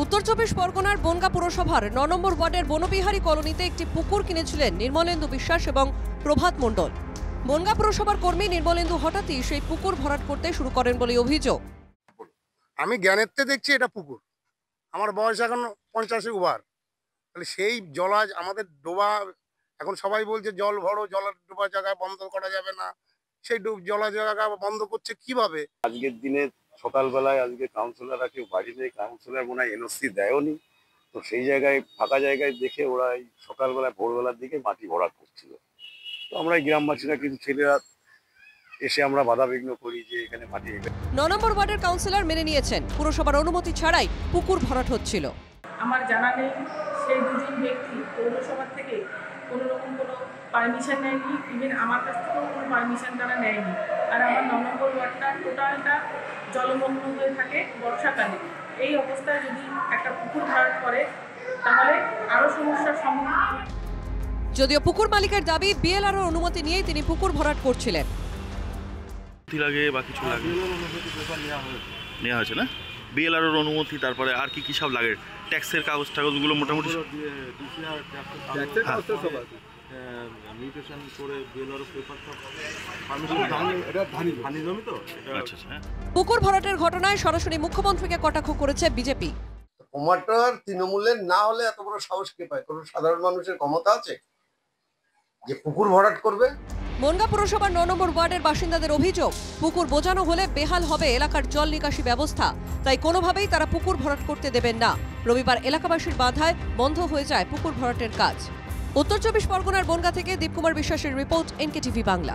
উত্তর চব্বিশ পরগনার বনগাঁ পুরসভার ৯ নম্বর ওয়ার্ডের বনবিহারী কলোনিতে একটি পুকুর কিনেছিলেন নির্মলেন্দু বিশ্বাস এবং প্রভাত মণ্ডল। বনগাঁ পুরসভার কর্মী নির্মলেন্দু হঠাৎই সেই পুকুর ভরাট করতে শুরু করেন বলে অভিযোগ। আমি জ্ঞানেরতে দেখছি এটা পুকুর, আমার বয়স এখন 50 ওভার, তাহলে সেই জলাজ আমাদের ডোবা, এখন সবাই বলছে জল ভরো, জলের ডোবা জায়গা বন্ধ করা যাবে না, সেই জলা জায়গা বন্ধ করছে কিভাবে? আজকের দিনে সকালবেলায় আজকে কাউন্সিলররা কেউ বাড়ি নেই, কাউন্সিলর মনে হয় এনওসি দেয়নি, তো সেই জায়গায় ফাঁকা জায়গায় দেখে ওরা এই সকালবেলায় ভোরবেলার দিকে মাটি ভরাট করছিল। তো আমরা এই গ্রামবাসীরা কিছু ছেলেরা এসে আমরা বাধাবিঘ্ন করি যে এখানে মাটি। ৯ নম্বর ওয়ার্ডের কাউন্সিলর মেনে নিয়েছেন পুরসভার অনুমতি ছাড়াই পুকুর ভরাট হচ্ছিল। আমার জানা নেই সেই দুজন ব্যক্তি পৌরসভা থেকে কোনো রকম কোনো পারমিশন নেয়নি, ইভেন আমার কাছ থেকেও কোনো পারমিশন তারা নেয়নি। আর আমার ৯ নম্বর ওয়ার্ডটা টোটালটা জলমগ্ন হয়ে থাকে বর্ষাকালে। এই অবস্থায় যদি একটা পুকুর ভরাট করে তাহলে আরও সমস্যার সম্মুখীন। যদিও পুকুর মালিকের দাবি বিএলআরও অনুমতি নিয়েই তিনি পুকুর ভরাট করছিলেন। লাগে বা কিছু লাগে নেওয়া হয়েছে না, বিএলআরওর অনুমতি, তারপরে আর কি কি সব লাগে, ট্যাক্সের কাগজগুলো মোটামুটি পুকুর ভরাটের ঘটনায় সরাসরি মুখ্যমন্ত্রীকে কটাক্ষ করেছে বিজেপি। প্রমোটার তৃণমূলের না হলে এত বড় সাহস কে পায়? কোনো সাধারণ মানুষের ক্ষমতা আছে যে পুকুর ভরাট করবে? বনগাঁ পুরসভার ৯ নম্বর ওয়ার্ডের বাসিন্দাদের অভিযোগ, পুকুর বোঝানো হলে বেহাল হবে এলাকার জল নিকাশি ব্যবস্থা, তাই কোনোভাবেই তারা পুকুর ভরাট করতে দেবেন না। রবিবার এলাকাবাসীর বাধায় বন্ধ হয়ে যায় পুকুর ভরাটের কাজ। উত্তর চব্বিশ পরগনার বনগাঁ থেকে দীপকুমার বিশ্বাসের রিপোর্ট, এনকেটিভি বাংলা।